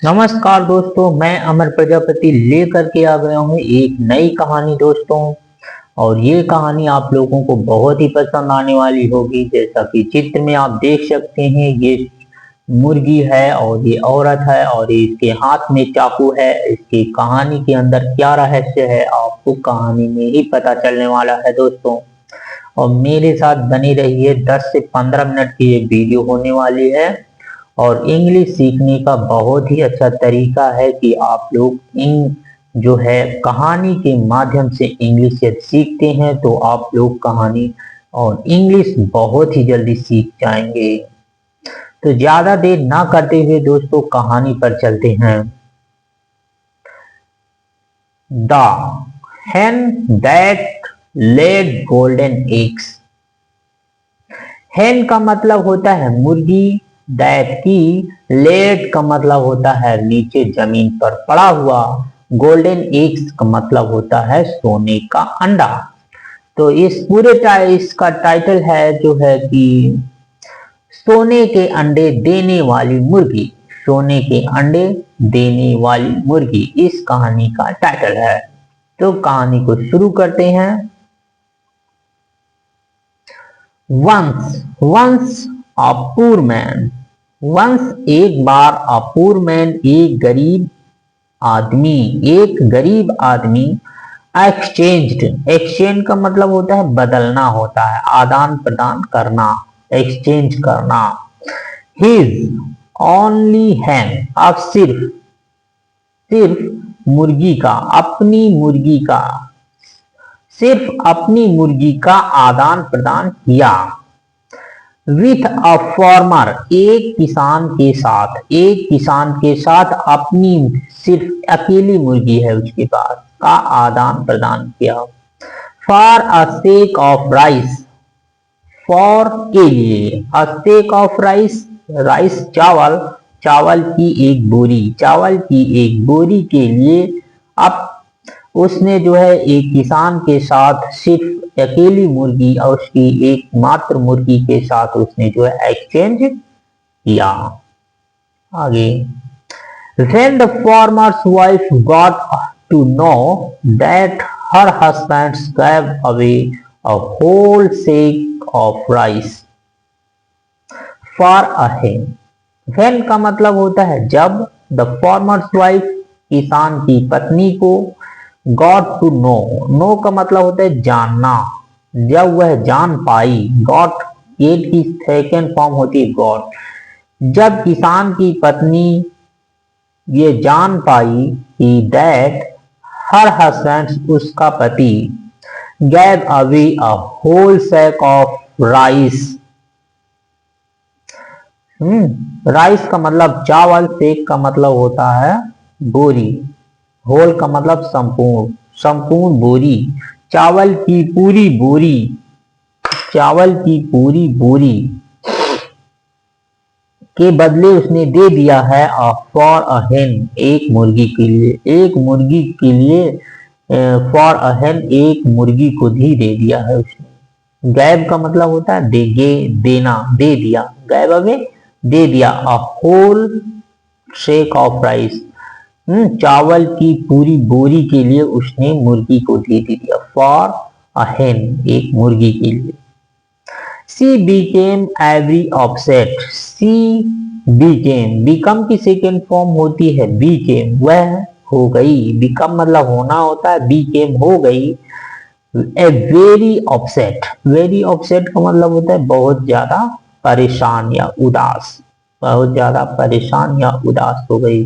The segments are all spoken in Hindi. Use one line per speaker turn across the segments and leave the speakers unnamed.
नमस्कार दोस्तों, मैं अमर प्रजापति लेकर के आ गया हूँ एक नई कहानी दोस्तों। और ये कहानी आप लोगों को बहुत ही पसंद आने वाली होगी। जैसा कि चित्र में आप देख सकते हैं, ये मुर्गी है और ये औरत है और इसके हाथ में चाकू है। इसकी कहानी के अंदर क्या रहस्य है आपको कहानी में ही पता चलने वाला है दोस्तों। और मेरे साथ बनी रहिए, 10 से 15 मिनट की ये वीडियो होने वाली है। और इंग्लिश सीखने का बहुत ही अच्छा तरीका है कि आप लोग इन जो है कहानी के माध्यम से इंग्लिश यदि सीखते हैं तो आप लोग कहानी और इंग्लिश बहुत ही जल्दी सीख जाएंगे। तो ज्यादा देर ना करते हुए दोस्तों कहानी पर चलते हैं। The hen that laid golden eggs। hen का मतलब होता है मुर्गी, दैट की लेट का मतलब होता है नीचे जमीन पर पड़ा हुआ, गोल्डन एग्स का मतलब होता है सोने का अंडा। तो इस पूरे इसका टाइटल है जो है कि सोने के अंडे देने वाली मुर्गी। सोने के अंडे देने वाली मुर्गी इस कहानी का टाइटल है। तो कहानी को शुरू करते हैं। Once a poor man. Once एक बार अ पुअर मैन एक गरीब आदमी एक्सचेंज का मतलब होता है बदलना होता है, आदान प्रदान करना, एक्सचेंज करना। हिज ओनली हैन, अब सिर्फ मुर्गी का, सिर्फ अपनी मुर्गी का आदान प्रदान किया। विथ अ फार्मर, एक किसान के साथ अपनी सिर्फ अकेली मुर्गी है उसके पास का आदान प्रदान किया। For a sake of rice, for के लिए, अ सेक ऑफ राइस, राइस चावल की एक बोरी के लिए। अब उसने जो है एक किसान के साथ सिर्फ अकेली मुर्गी और उसकी एकमात्र मुर्गी के साथ उसने जो है एक्सचेंज किया। आगे, when the farmer's wife got to know that her husband gave away a whole sack of rice for a hen। when का मतलब होता है जब, the farmer's wife किसान की पत्नी को, गॉट टू नो का मतलब होता है जानना, जब वह जान पाई, गॉट गेट की सेकेंड फॉर्म होती है गॉट। जब किसान की पत्नी ये जान पाई कि दैट हर हस्बैंड, उसका पति, gave away a whole sack of rice. Rice का मतलब चावल, सेक का मतलब होता है बोरी, होल का मतलब संपूर्ण बोरी, चावल की पूरी बोरी के बदले उसने दे दिया है फॉर अ हेन, एक मुर्गी के लिए फॉर अ हेन, एक मुर्गी को ही दे दिया है उसने। गैब का मतलब होता है देना, दे दिया, गैब अवे दे दिया। A whole sack of rice, चावल की पूरी बोरी के लिए उसने मुर्गी को दे दिया। फॉर अ हेन, एक मुर्गी के लिए। सी बीकेम एवरी अपसेट, बिकम की सेकेंड फॉर्म होती है बीकेम, वह हो गई, बिकम मतलब होना होता है, बीकेम हो गई। ए वेरी अपसेट का मतलब होता है बहुत ज्यादा परेशान या उदास, बहुत ज्यादा परेशान या उदास हो गई।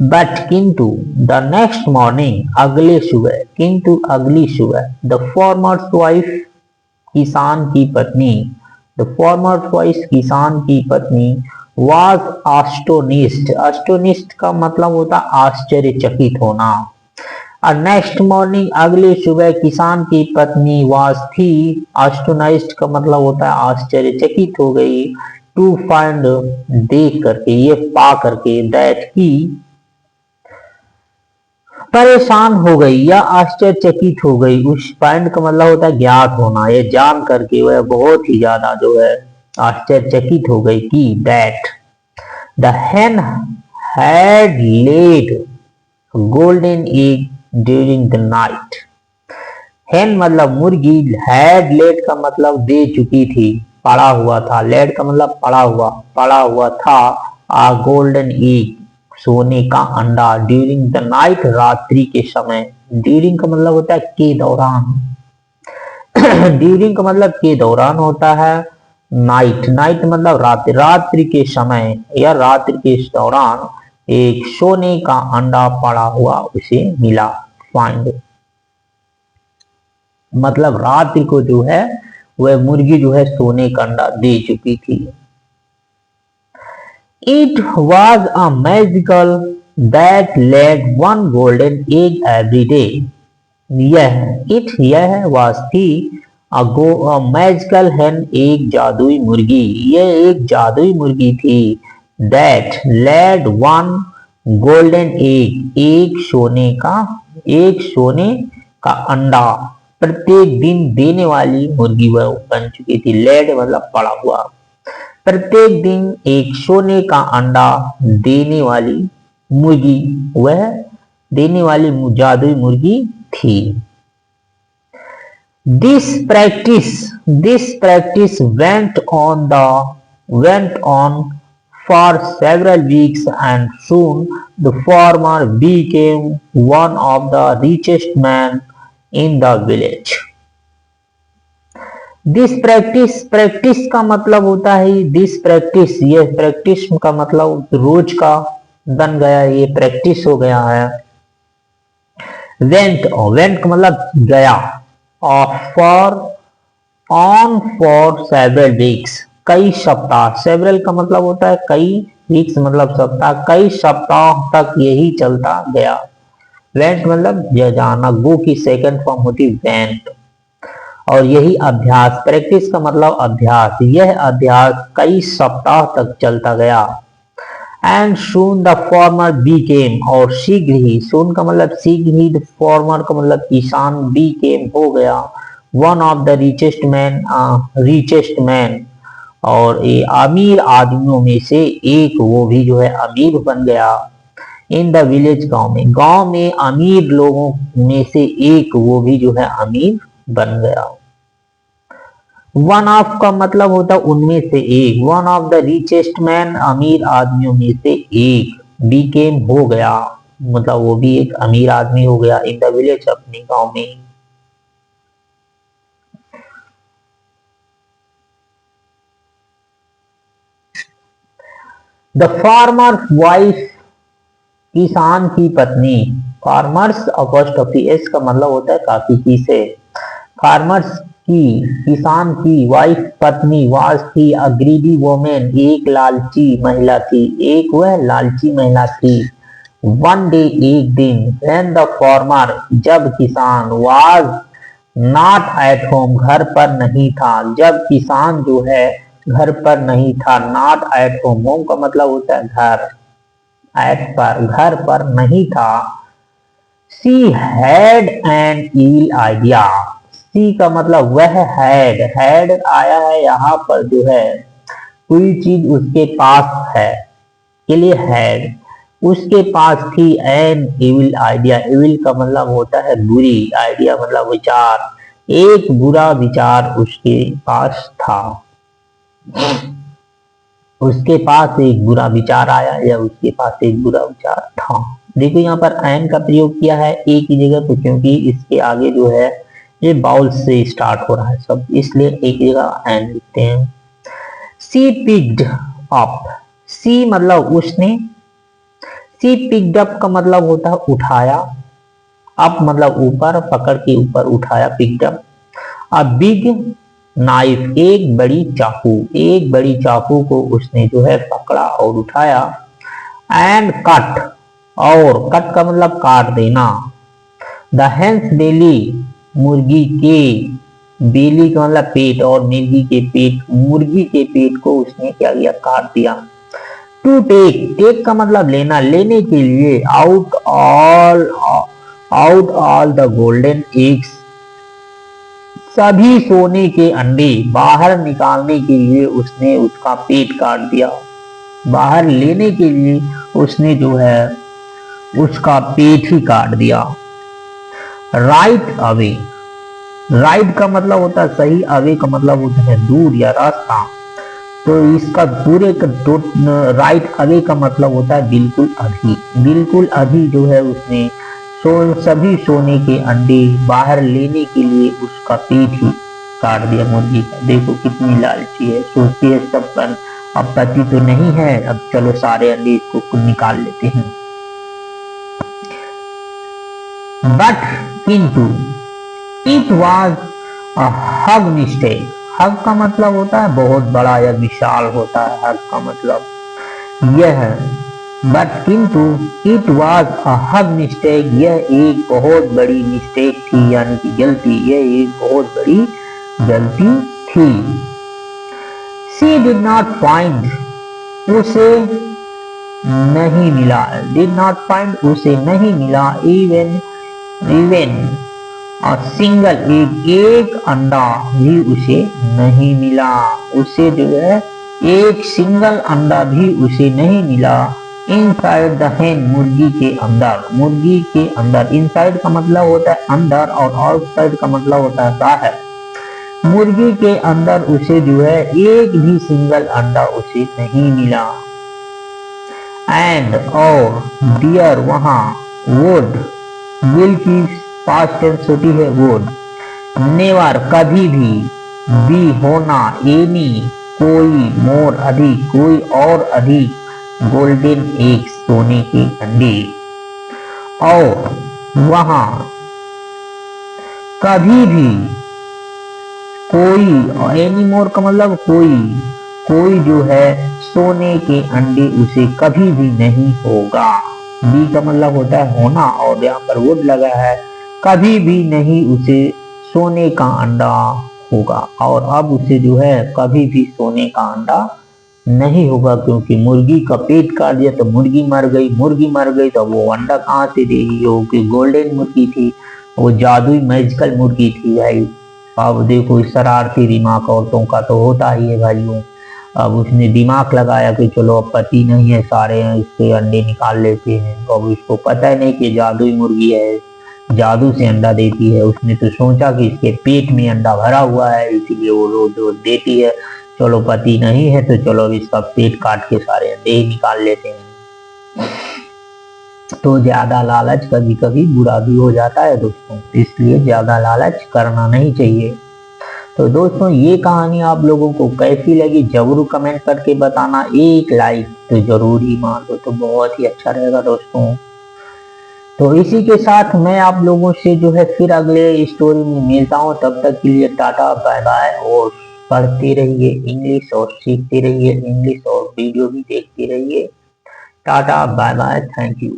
बट किंतु, द नेक्स्ट मॉर्निंग, अगले सुबह, द फार्मर्स वाइफ, किसान की पत्नी, वाज आस्टोनिस्ट का मतलब होता आश्चर्यचकित होना। नेक्स्ट मॉर्निंग, अगले सुबह, किसान की पत्नी वाज थी, आस्टोनाइज्ड का मतलब होता है आश्चर्यचकित हो गई। टू फाइंड, देख करके, ये पा करके, दैट की परेशान हो गई या आश्चर्यचकित हो गई। उस पॉइंट का मतलब होता है ज्ञात होना, ये जान करके वह बहुत ही ज्यादा जो है आश्चर्यचकित हो गई कि that the hen had laid golden egg during the night. hen मतलब मुर्गी, had laid का मतलब दे चुकी थी, पड़ा हुआ था, laid का मतलब पड़ा हुआ था, a golden egg सोने का अंडा, ड्यूरिंग द नाइट रात्रि के समय, ड्यूरिंग का मतलब होता है के दौरान, ड्यूरिंग का मतलब के दौरान होता है, नाइट मतलब रात्रि के समय या रात्रि के दौरान एक सोने का अंडा पड़ा हुआ उसे मिला, फाइंड मतलब रात्रि को जो है वह मुर्गी जो है सोने का अंडा दे चुकी थी। It was a magical that laid one golden egg every day. यह was थी a magical hen, एक जादुई मुर्गी, यह एक जादुई मुर्गी थी, that laid one golden egg, एक सोने का अंडा प्रत्येक दिन देने वाली मुर्गी वह बन चुकी थी। laid मतलब पड़ा हुआ, प्रत्येक दिन एक सोने का अंडा देने वाली मुर्गी, वह देने वाली जादुई मुर्गी थी। This practice went on for several weeks and soon the farmer became one of the richest men in the village. This practice का मतलब होता है दिस प्रैक्टिस, ये प्रैक्टिस का मतलब रोज का बन गया, ये प्रैक्टिस हो गया है। वेंट का मतलब गया, फॉर सेवरल वीक्स, कई सप्ताह, सेवरल का मतलब होता है कई, वीक्स मतलब सप्ताह, कई सप्ताह तक यही चलता गया। वेंट मतलब जाना, गो की सेकंड फॉर्म होती वेंट, और यही अभ्यास, प्रैक्टिस का मतलब अभ्यास, यह अभ्यास कई सप्ताह तक चलता गया। And soon the farmer Beckham, और शीघ्र ही, सून का मतलब शीघ्र ही, द फार्मर का मतलब किसान, बीकेम हो गया, one of the richest man, और ये अमीर आदमियों में से एक, वो भी जो है अमीर बन गया। इन द विलेज, गांव में अमीर लोगों में से एक, वो भी जो है अमीर बन गया। वन ऑफ का मतलब होता उनमें से एक, one of the richest man, अमीर आदमियों में से एक, बीकेम हो गया मतलब वो भी एक अमीर आदमी हो गया, इन द विलेज अपने गांव में। द फार्मर वाइफ, किसान की पत्नी, फार्मर्स अपोस्ट्रोफी एस का मतलब होता है काफी की से, फार्मर्स की, किसान की, वाइफ पत्नी, वाज थी, अ ग्रीडी वोमेन, एक लालची महिला थी, एक वह लालची महिला थी। वन डे, एक दिन, व्हेन द फार्मर, जब किसान, वाज नॉट एट होम, घर पर नहीं था, जब किसान जो है घर पर नहीं था, नॉट एट होम, होम का मतलब होता है घर, एट पर, घर पर नहीं था। She had an ill idea, सी का मतलब वह हैड आया है यहाँ पर जो है कोई चीज उसके पास है के लिए हैड, उसके पास थी एन इविल आइडिया, इविल का मतलब होता है बुरी, आइडिया मतलब विचार, एक बुरा विचार उसके पास था, उसके पास एक बुरा विचार आया या उसके पास एक बुरा विचार था। देखो यहाँ पर एन का प्रयोग किया है एक ही जगह तो, क्योंकि इसके आगे जो है ये बाउल से स्टार्ट हो रहा है सब, इसलिए एक जगह एन लिखते हैं। सी पिक्ड अप, सी मतलब उसने, सी पिक्ड अप का मतलब होता है उठाया, अप मतलब ऊपर, पकड़ के ऊपर उठाया, picked up. A big knife, एक बड़ी चाकू, एक बड़ी चाकू को उसने जो है पकड़ा और उठाया। एंड कट, और कट का मतलब काट देना। द हेंस बेली, मुर्गी के, बेली का मतलब पेट और मुर्गी के पेट, मुर्गी के पेट को उसने क्या किया, काट दिया। टू टेक, टेक का मतलब लेना, लेने के लिए। Out all the golden eggs, सभी सोने के अंडे बाहर निकालने के लिए उसने उसका पेट काट दिया। बाहर लेने के लिए उसने जो है उसका पेट ही काट दिया। राइट अवे, राइट का मतलब होता है सही, अवे का मतलब होता है दूर या रास्ता। तो इसका पूरे का राइट अवे का मतलब होता है बिल्कुल अभी। बिल्कुल अभी जो है उसने सभी सोने के अंडे बाहर लेने के लिए उसका पेट ही काट दिया मुर्गी का। देखो कितनी लालची है, सोचती है सब पर अब पति तो नहीं है, अब चलो सारे अंडे इसको निकाल लेते हैं। बट किंतु it was a huge mistake. Huge का मतलब होता है बहुत बड़ा या विशाल होता है, हग का मतलब यह है। बट किंतु it was a huge mistake, यह एक बहुत बड़ी मिस्टेक थी, यानी कि गलती, यह एक बहुत बड़ी गलती थी। शी डिड नॉट फाइंड, उसे नहीं मिला, डिड नॉट फाइंड उसे नहीं मिला, इवन सिंगल एक अंडा भी उसे नहीं मिला। उसे जो है एक सिंगल अंडा भी उसे नहीं मिला। इनसाइड द हेन, मुर्गी के अंदर, मुर्गी के अंदर। इनसाइड का मतलब होता है अंदर और आउटसाइड का मतलब होता है बाहर। मुर्गी के अंदर उसे जो है एक भी सिंगल अंडा उसे नहीं मिला। एंड और डियर वहां, वुड, विल की पास्ट टेंस होती है वुड। नेवर कभी भी, बी होना, एनी कोई, मोर अधिक, कोई और अधिक, गोल्डन एग सोने के अंडे। और वहां कभी भी कोई, एनी मोर का मतलब कोई, कोई जो है सोने के अंडे उसे कभी भी नहीं होगा। बी का मतलब होता है होना और यहाँ पर वुड लगा है, कभी भी नहीं उसे सोने का अंडा होगा। और अब उसे जो है कभी भी सोने का अंडा नहीं होगा, क्योंकि मुर्गी का पेट काट दिया तो मुर्गी मर गई, मुर्गी मर गई तो वो अंडा कहाँ से देगी, वो कि गोल्डन मुर्गी थी, वो जादुई मैजिकल मुर्गी थी भाई। अब देखो इस शरारती दिमाग औरतों का तो होता ही है भाइयों। अब उसने दिमाग लगाया कि चलो अब पति नहीं है, सारे इसके अंडे निकाल लेते हैं। अब उसको पता ही नहीं कि जादुई मुर्गी है, जादू से अंडा देती है। उसने तो सोचा कि इसके पेट में अंडा भरा हुआ है इसीलिए वो रोज रोज देती है। चलो पति नहीं है तो चलो अब इसका पेट काट के सारे अंडे ही निकाल लेते हैं। तो ज्यादा लालच कभी कभी बुरा भी हो जाता है दोस्तों, इसलिए ज्यादा लालच करना नहीं चाहिए। तो दोस्तों ये कहानी आप लोगों को कैसी लगी जरूर कमेंट करके बताना। एक लाइक तो जरूर ही मार दो तो बहुत ही अच्छा रहेगा दोस्तों। तो इसी के साथ मैं आप लोगों से जो है फिर अगले स्टोरी में मिलता हूँ। तब तक के लिए टाटा बाय बाय, और पढ़ते रहिए इंग्लिश और सीखते रहिए इंग्लिश और वीडियो भी देखते रहिए। Ta ta bye bye, thank you.